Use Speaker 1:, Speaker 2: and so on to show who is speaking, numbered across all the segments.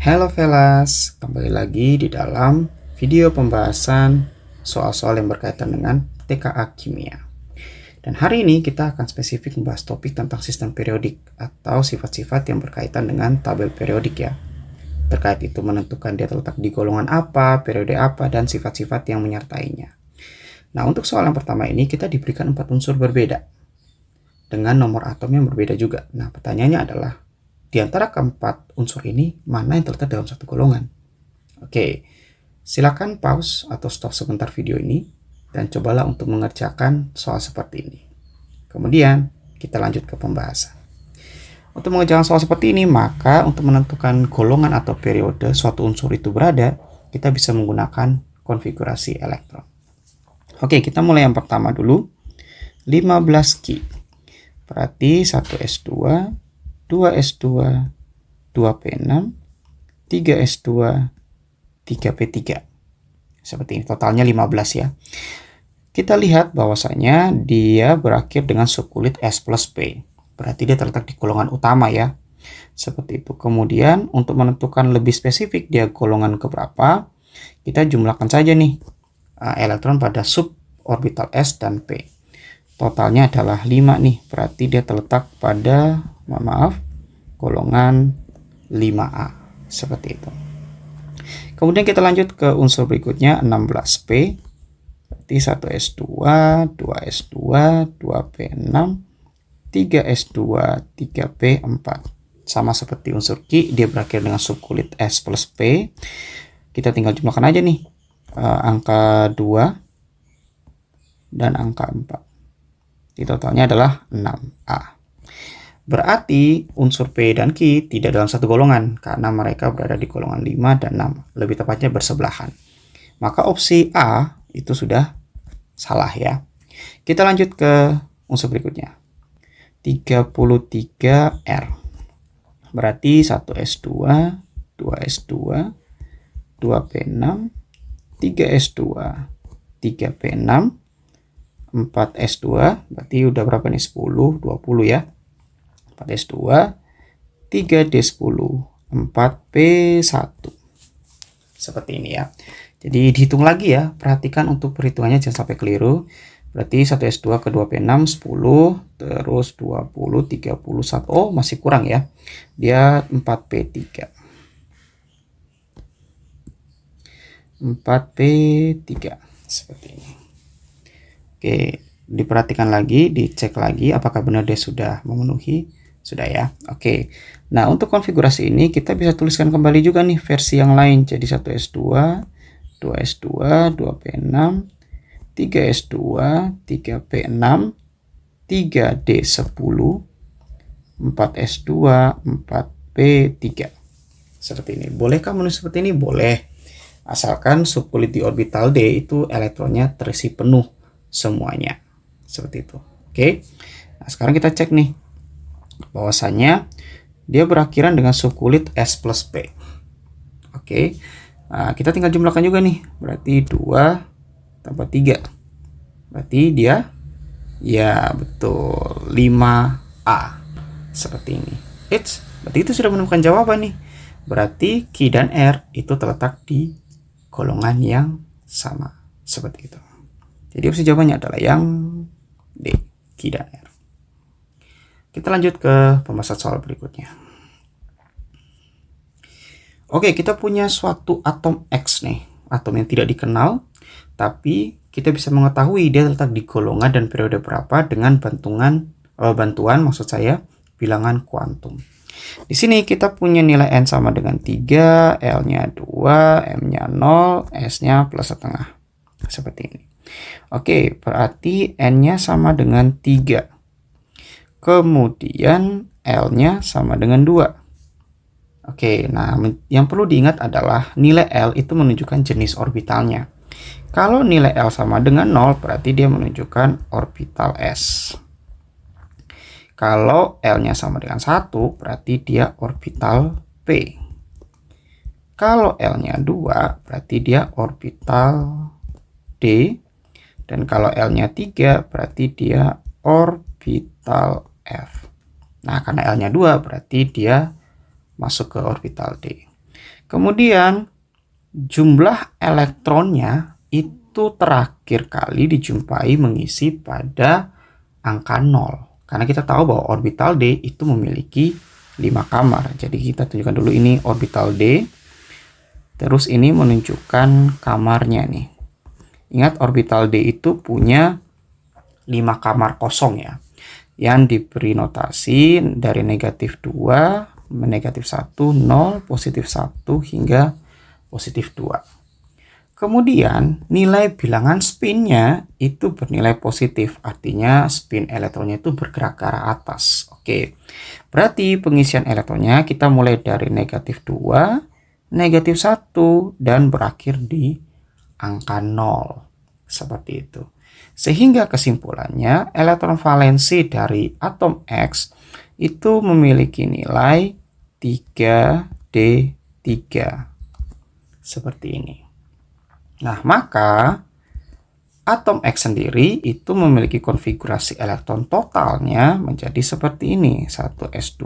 Speaker 1: Halo Velas, kembali lagi di dalam video pembahasan soal-soal yang berkaitan dengan TKA Kimia. Dan hari ini kita akan spesifik membahas topik tentang sistem periodik atau sifat-sifat yang berkaitan dengan tabel periodik ya. Terkait itu menentukan dia terletak di golongan apa, periode apa, dan sifat-sifat yang menyertainya. Nah, untuk soal yang pertama ini kita diberikan 4 unsur berbeda dengan nomor atom yang berbeda juga. Nah, pertanyaannya adalah di antara keempat unsur ini, mana yang terletak dalam satu golongan? Oke, silakan pause atau stop sebentar video ini dan cobalah untuk mengerjakan soal seperti ini. Kemudian, kita lanjut ke pembahasan. Untuk mengerjakan soal seperti ini, maka untuk menentukan golongan atau periode suatu unsur itu berada, kita bisa menggunakan konfigurasi elektron. Oke, kita mulai yang pertama dulu. 15 Ki. Berarti 1s2, 2s2, 2p6, 3s2, 3p3. Seperti ini, totalnya 15 ya. Kita lihat bahwasanya dia berakhir dengan subkulit S plus P. Berarti dia terletak di golongan utama ya. Seperti itu. Kemudian untuk menentukan lebih spesifik dia golongan keberapa, kita jumlahkan saja nih elektron pada suborbital S dan P. Totalnya adalah 5 nih. Berarti dia terletak pada golongan 5A. Seperti itu. Kemudian kita lanjut ke unsur berikutnya 16P. Berarti 1s2, 2s2, 2p6, 3s2, 3p4. Sama seperti unsur Ki, dia berakhir dengan subkulit S plus P. Kita tinggal jumlahkan aja nih angka 2 dan angka 4. Di totalnya adalah 6A. Berarti unsur P dan Q tidak dalam satu golongan karena mereka berada di golongan 5 dan 6. Lebih tepatnya bersebelahan. Maka opsi A itu sudah salah ya. Kita lanjut ke unsur berikutnya. 33R. Berarti 1s2, 2s2, 2p6, 3s2, 3p6, 4s2. Berarti udah berapa nih? 10, 20 ya. 4s2, 3d10, 4p1. Seperti ini ya. Jadi dihitung lagi ya. Perhatikan untuk perhitungannya jangan sampai keliru. Berarti 1s2 ke 2p6 10, terus 20, 31. Oh, masih kurang ya. Dia 4p3. 4p3 seperti ini. Oke, diperhatikan lagi, dicek lagi apakah benar dia sudah memenuhi. Sudah ya. Oke. Nah, untuk konfigurasi ini kita bisa tuliskan kembali juga nih versi yang lain. Jadi 1s2, 2s2, 2p6, 3s2, 3p6, 3d10, 4s2, 4p3. Seperti ini. Bolehkah menulis seperti ini? Boleh. Asalkan subkulit di orbital D itu elektronnya terisi penuh semuanya. Seperti itu. Oke. Nah, sekarang kita cek nih bahwasanya dia berakhiran dengan subkulit S plus P. Oke. Nah, kita tinggal jumlahkan juga nih. Berarti 2 tambah 3. Berarti dia ya betul 5A. Seperti ini. Berarti itu sudah menemukan jawaban nih. Berarti Q dan R itu terletak di golongan yang sama. Seperti itu. Jadi opsi jawabannya adalah yang D, Q dan R. Kita lanjut ke pembahasan soal berikutnya. Oke, kita punya suatu atom X nih. Atom yang tidak dikenal, tapi kita bisa mengetahui dia terletak di golongan dan periode berapa dengan bantuan maksud saya bilangan kuantum. Di sini kita punya nilai N sama dengan 3, L-nya 2, M-nya 0, S-nya plus setengah. Seperti ini. Oke, berarti N-nya sama dengan 3. Kemudian L-nya sama dengan 2. Oke, nah yang perlu diingat adalah nilai L itu menunjukkan jenis orbitalnya. Kalau nilai L sama dengan 0, berarti dia menunjukkan orbital S. Kalau L-nya sama dengan 1, berarti dia orbital P. Kalau L-nya 2, berarti dia orbital D. Dan kalau L-nya 3, berarti dia orbital F. Nah, karena L-nya 2, berarti dia masuk ke orbital D. Kemudian jumlah elektronnya itu terakhir kali dijumpai mengisi pada angka 0. Karena kita tahu bahwa orbital D itu memiliki 5 kamar. Jadi kita tunjukkan dulu ini orbital D. Terus ini menunjukkan kamarnya nih. Ingat orbital D itu punya 5 kamar kosong ya. Yang diberi notasi dari negatif 2, negatif 1, 0, positif 1, hingga positif 2. Kemudian nilai bilangan spinnya itu bernilai positif. Artinya spin elektronnya itu bergerak ke arah atas. Oke, berarti pengisian elektronnya kita mulai dari negatif 2, negatif 1, dan berakhir di angka 0. Seperti itu. Sehingga kesimpulannya elektron valensi dari atom X itu memiliki nilai 3D3. Seperti ini. Nah, maka atom X sendiri itu memiliki konfigurasi elektron totalnya menjadi seperti ini. 1s2,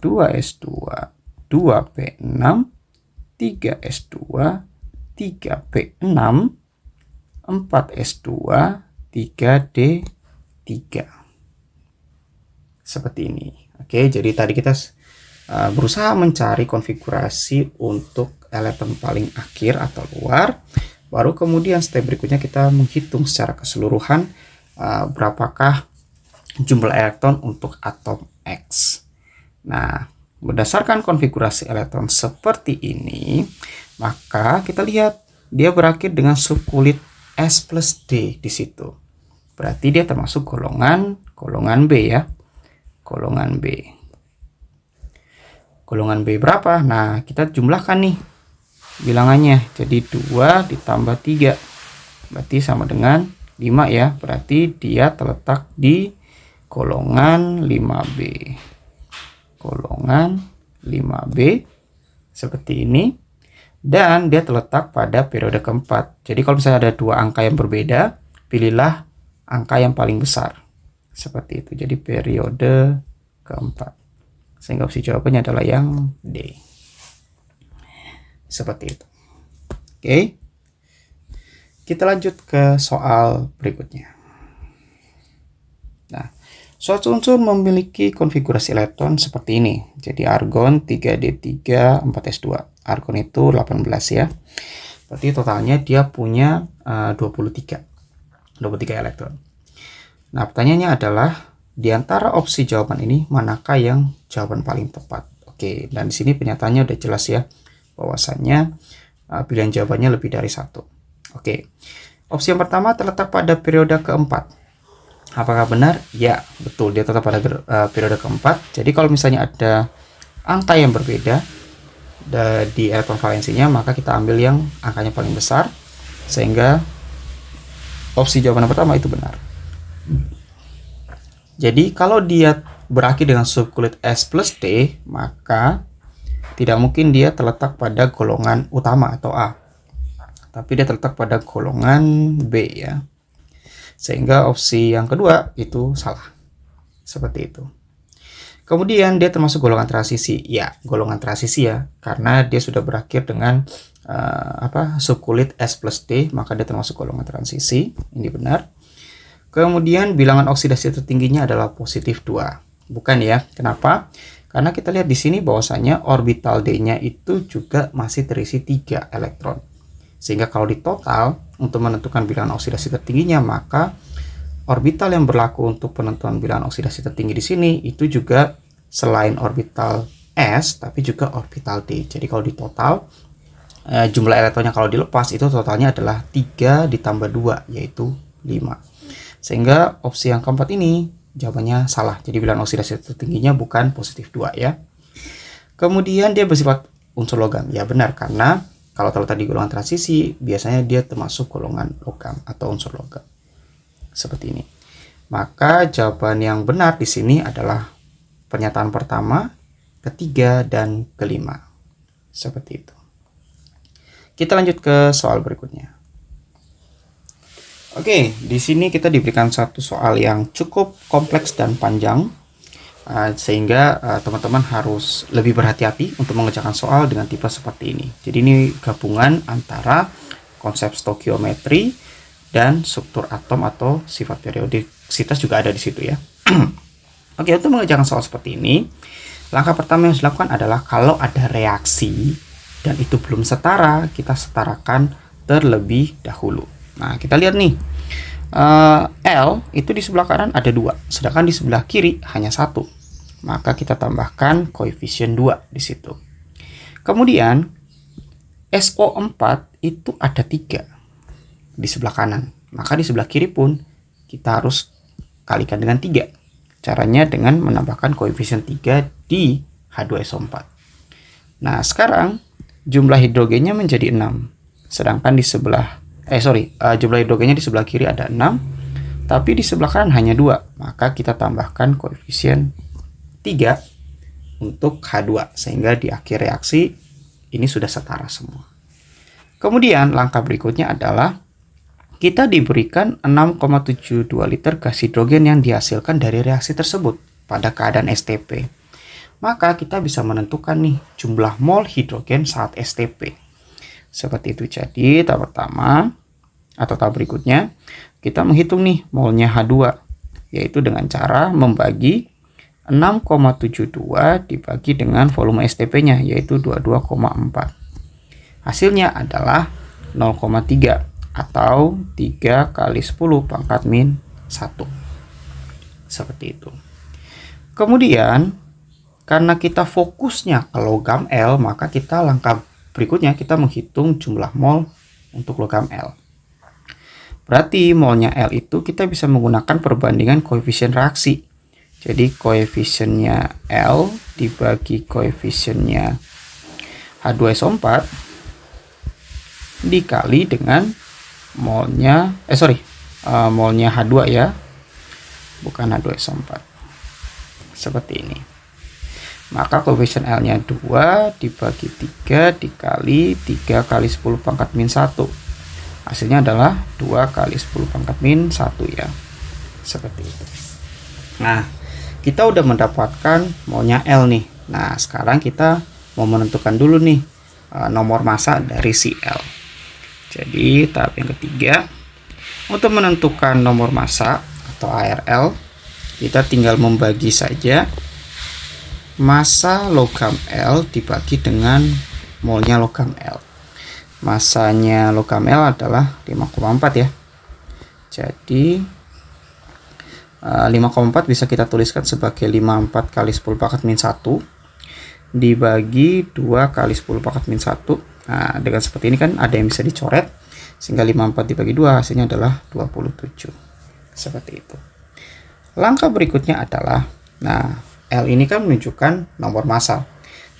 Speaker 1: 2s2, 2p6, 3s2, 3p6, 4s2, 3d3. Seperti ini. Oke, jadi tadi kita berusaha mencari konfigurasi untuk elektron paling akhir atau luar. Baru kemudian step berikutnya kita menghitung secara keseluruhan berapakah jumlah elektron untuk atom X. Nah, berdasarkan konfigurasi elektron seperti ini, maka kita lihat dia berakhir dengan subkulit S plus D di situ. Berarti dia termasuk golongan B ya. Golongan B. Golongan B berapa? Nah, kita jumlahkan nih bilangannya. Jadi 2 ditambah 3. Berarti sama dengan 5 ya. Berarti dia terletak di golongan 5B. Golongan 5B seperti ini. Dan dia terletak pada periode keempat. Jadi kalau misalnya ada dua angka yang berbeda, pilihlah angka yang paling besar. Seperti itu. Jadi periode keempat. Sehingga opsi jawabannya adalah yang D. Seperti itu. Oke. Kita lanjut ke soal berikutnya. Nah, suatu unsur memiliki konfigurasi elektron seperti ini. Jadi argon 3D3, 4s2. Argon itu 18 ya. Berarti totalnya dia punya 23 elektron. Nah, pertanyaannya adalah di antara opsi jawaban ini, manakah yang jawaban paling tepat? Oke, dan di sini pernyataannya udah jelas ya, bahwasannya pilihan jawabannya lebih dari satu. Oke, opsi yang pertama terletak pada periode keempat. Apakah benar? Ya, betul, dia tetap pada periode keempat. Jadi kalau misalnya ada angka yang berbeda di elektron valensinya, maka kita ambil yang angkanya paling besar, sehingga opsi jawaban yang pertama itu benar. Jadi kalau dia berakhir dengan subkulit S plus D, maka tidak mungkin dia terletak pada golongan utama atau A. Tapi dia terletak pada golongan B ya. Sehingga opsi yang kedua itu salah. Seperti itu. Kemudian dia termasuk golongan transisi. Ya, golongan transisi ya. Karena dia sudah berakhir dengan subkulit S plus D, maka dia termasuk golongan transisi. Ini benar. Kemudian bilangan oksidasi tertingginya adalah positif 2. Bukan ya. Kenapa? Karena kita lihat di sini bahwasanya orbital D-nya itu juga masih terisi 3 elektron. Sehingga kalau di total untuk menentukan bilangan oksidasi tertingginya, maka orbital yang berlaku untuk penentuan bilangan oksidasi tertinggi di sini itu juga selain orbital S tapi juga orbital D. Jadi kalau di total jumlah elektronnya kalau dilepas itu totalnya adalah 3 ditambah 2 yaitu 5. Sehingga opsi yang keempat ini jawabannya salah. Jadi bilangan oksidasi tertingginya bukan positif 2 ya. Kemudian dia bersifat unsur logam. Ya benar, karena kalau terletak di golongan transisi biasanya dia termasuk golongan logam atau unsur logam. Seperti ini. Maka jawaban yang benar di sini adalah pernyataan pertama, ketiga, dan kelima. Seperti itu. Kita lanjut ke soal berikutnya. Oke, di sini kita diberikan satu soal yang cukup kompleks dan panjang. Sehingga teman-teman harus lebih berhati-hati untuk mengerjakan soal dengan tipe seperti ini. Jadi ini gabungan antara konsep stoikiometri dan struktur atom atau sifat periodisitas juga ada di situ ya. Oke, untuk mengerjakan soal seperti ini, langkah pertama yang harus dilakukan adalah kalau ada reaksi dan itu belum setara, kita setarakan terlebih dahulu. Nah, kita lihat nih, L itu di sebelah kanan ada 2, sedangkan di sebelah kiri hanya 1. Maka kita tambahkan koefisien 2 di situ. Kemudian SO4 itu ada 3 di sebelah kanan. Maka di sebelah kiri pun kita harus kalikan dengan 3. Caranya dengan menambahkan koefisien 3 di H2SO4. Nah, sekarang jumlah hidrogennya menjadi 6. Sedangkan di sebelah jumlah hidrogennya di sebelah kiri ada 6, tapi di sebelah kanan hanya 2. Maka kita tambahkan koefisien 3 untuk H2 sehingga di akhir reaksi ini sudah setara semua. Kemudian langkah berikutnya adalah kita diberikan 6,72 liter gas hidrogen yang dihasilkan dari reaksi tersebut pada keadaan STP. Maka kita bisa menentukan nih jumlah mol hidrogen saat STP. Seperti itu. Jadi tahap pertama atau tahap berikutnya kita menghitung nih molnya H2, yaitu dengan cara membagi 6,72 dibagi dengan volume STP-nya, yaitu 22,4. Hasilnya adalah 0,3 atau 3 kali 10 pangkat min 1. Seperti itu. Kemudian, karena kita fokusnya ke logam L, maka kita langkah berikutnya kita menghitung jumlah mol untuk logam L. Berarti molnya L itu kita bisa menggunakan perbandingan koefisien reaksi. Jadi koefisiennya L dibagi koefisiennya H2SO4 dikali dengan molnya molnya H2 ya, bukan H2SO4. Seperti ini. Maka koefisien L-nya 2 dibagi 3 dikali 3 kali 10 pangkat min 1. Hasilnya adalah 2 kali 10 pangkat min 1 ya. Seperti itu. Nah, kita udah mendapatkan molnya L nih. Nah, sekarang kita mau menentukan dulu nih nomor massa dari si L. Jadi, tahap yang ketiga, untuk menentukan nomor massa atau ARL, kita tinggal membagi saja massa logam L dibagi dengan molnya logam L. Massanya logam L adalah 5,4 ya. Jadi 5,4 bisa kita tuliskan sebagai 54 kali 10 pangkat min 1 dibagi 2 kali 10 pangkat min 1. Nah, dengan seperti ini kan ada yang bisa dicoret, sehingga 54 dibagi 2 hasilnya adalah 27. Seperti itu. Langkah berikutnya adalah, nah, L ini kan menunjukkan nomor massa.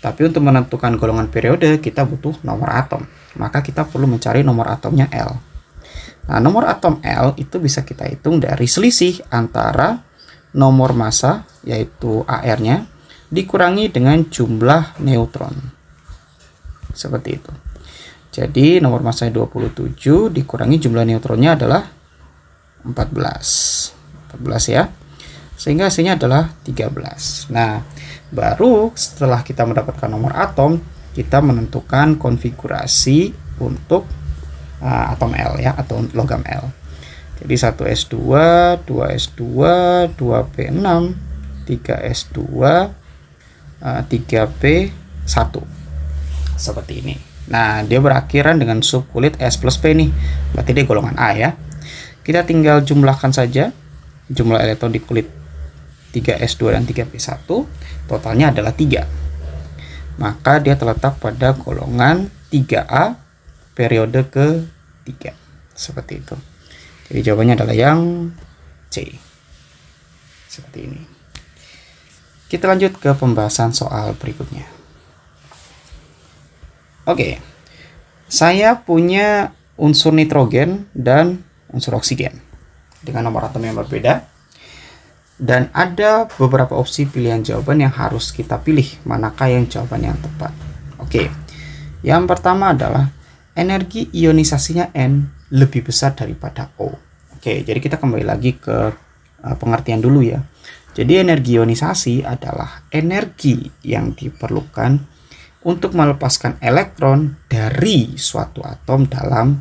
Speaker 1: Tapi untuk menentukan golongan periode kita butuh nomor atom. Maka kita perlu mencari nomor atomnya L. Nah, nomor atom L itu bisa kita hitung dari selisih antara nomor massa, yaitu AR-nya, dikurangi dengan jumlah neutron. Seperti itu. Jadi, nomor massa 27 dikurangi jumlah neutronnya adalah 14. 14 ya. Sehingga hasilnya adalah 13. Nah, baru setelah kita mendapatkan nomor atom, kita menentukan konfigurasi untuk atom L ya, atau logam L. Jadi 1s2, 2s2, 2p6, 3s2, 3p1. Seperti ini. Nah, dia berakhiran dengan subkulit S plus P nih. Berarti dia golongan A ya. Kita tinggal jumlahkan saja jumlah elektron di kulit 3s2 dan 3p1. Totalnya adalah 3. Maka dia terletak pada golongan 3A periode ke-3. Seperti itu. Jadi jawabannya adalah yang C. Seperti ini. Kita lanjut ke pembahasan soal berikutnya. Oke. Saya punya unsur nitrogen dan unsur oksigen dengan nomor atom yang berbeda. Dan ada beberapa opsi pilihan jawaban yang harus kita pilih, manakah yang jawaban yang tepat. Oke. Yang pertama adalah energi ionisasinya N lebih besar daripada O. Oke, jadi kita kembali lagi ke pengertian dulu ya. Jadi energi ionisasi adalah energi yang diperlukan untuk melepaskan elektron dari suatu atom dalam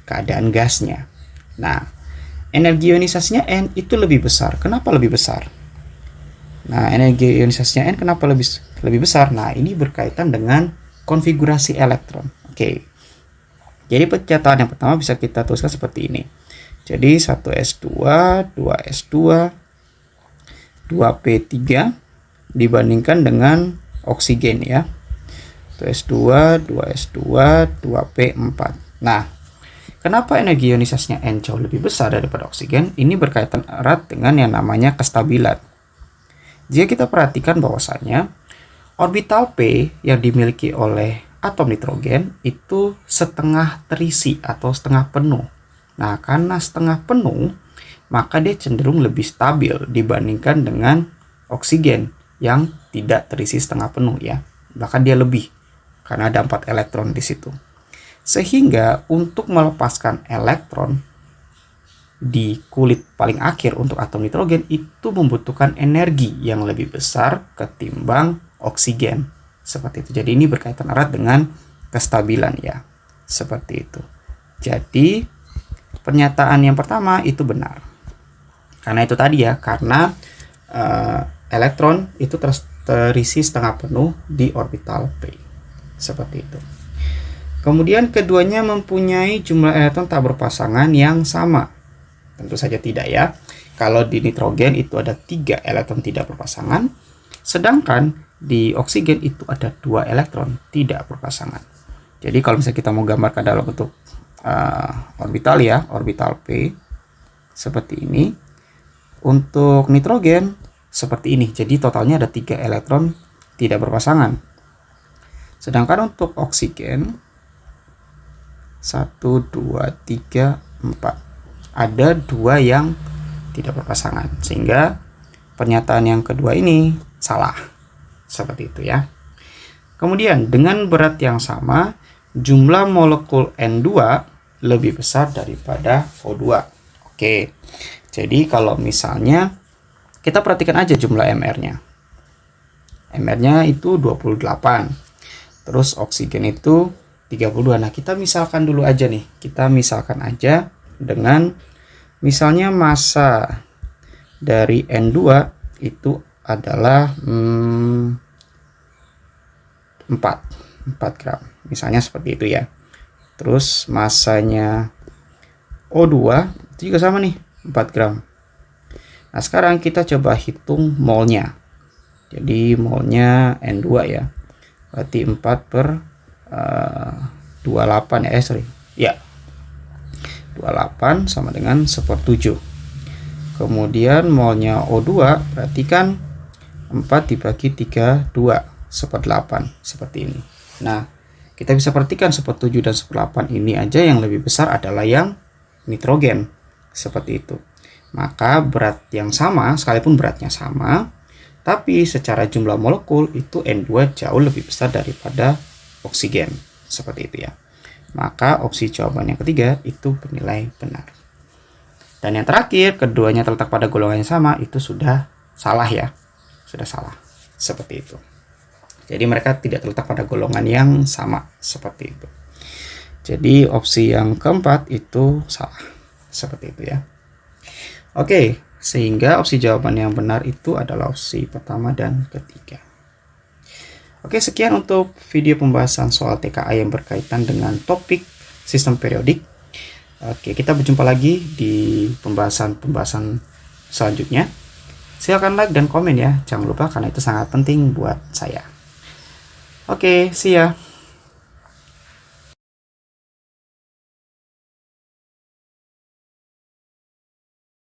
Speaker 1: keadaan gasnya. Nah, energi ionisasinya N itu lebih besar. Kenapa lebih besar? Nah, energi ionisasinya N kenapa lebih besar? Nah, ini berkaitan dengan konfigurasi elektron. Oke. Jadi pernyataan yang pertama bisa kita tuliskan seperti ini. Jadi 1s2, 2s2, 2p3 dibandingkan dengan oksigen ya. 1s2, 2s2, 2p4. Nah, kenapa energi ionisasinya N jauh lebih besar daripada oksigen? Ini berkaitan erat dengan yang namanya kestabilan. Jika kita perhatikan bahwasannya orbital P yang dimiliki oleh atom nitrogen itu setengah terisi atau setengah penuh. Nah, karena setengah penuh, maka dia cenderung lebih stabil dibandingkan dengan oksigen yang tidak terisi setengah penuh ya. Bahkan dia lebih karena ada 4 elektron di situ. Sehingga untuk melepaskan elektron di kulit paling akhir untuk atom nitrogen itu membutuhkan energi yang lebih besar ketimbang oksigen. Seperti itu. Jadi ini berkaitan erat dengan kestabilan ya. Seperti itu. Jadi pernyataan yang pertama itu benar. Karena itu tadi ya, karena elektron itu terisi setengah penuh di orbital P. Seperti itu. Kemudian keduanya mempunyai jumlah elektron tak berpasangan yang sama. Tentu saja tidak ya. Kalau di nitrogen itu ada 3 elektron tidak berpasangan, sedangkan di oksigen itu ada 2 elektron tidak berpasangan. Jadi kalau misalnya kita mau gambarkan dalam bentuk orbital ya, orbital P seperti ini. Untuk nitrogen seperti ini. Jadi totalnya ada 3 elektron tidak berpasangan. Sedangkan untuk oksigen 1, 2, 3, 4. Ada 2 yang tidak berpasangan. Sehingga pernyataan yang kedua ini salah. Seperti itu ya. Kemudian dengan berat yang sama, jumlah molekul N2 lebih besar daripada O2. Oke. Jadi kalau misalnya kita perhatikan aja jumlah MR-nya. MR-nya itu 28. Terus oksigen itu 32. Nah, kita misalkan dulu aja nih. Kita misalkan aja dengan misalnya massa dari N2 itu adalah 4 gram. Misalnya seperti itu ya. Terus massanya O2 itu juga sama nih, 4 gram. Nah, sekarang kita coba hitung molnya. Jadi molnya N2 ya. Berarti 4 per 28 ya, Ya. 28 sama dengan 1/7. Kemudian molnya O2 berarti kan 4 dibagi 32, 1/8 seperti ini. Nah, kita bisa perhatikan 1/7 dan 1/8 ini aja yang lebih besar adalah yang nitrogen. Seperti itu. Maka berat yang sama, sekalipun beratnya sama, tapi secara jumlah molekul itu N2 jauh lebih besar daripada oksigen. Seperti itu ya. Maka opsi jawaban yang ketiga itu bernilai benar. Dan yang terakhir, keduanya terletak pada golongan yang sama, itu sudah salah ya. Sudah salah. Seperti itu. Jadi mereka tidak terletak pada golongan yang sama. Seperti itu. Jadi opsi yang keempat itu salah. Seperti itu ya. Oke, sehingga opsi jawaban yang benar itu adalah opsi pertama dan ketiga. Oke, sekian untuk video pembahasan soal TKA yang berkaitan dengan topik sistem periodik. Oke, kita berjumpa lagi di pembahasan selanjutnya. Silakan like dan komen ya, jangan lupa karena itu sangat penting buat saya. Oke, see ya.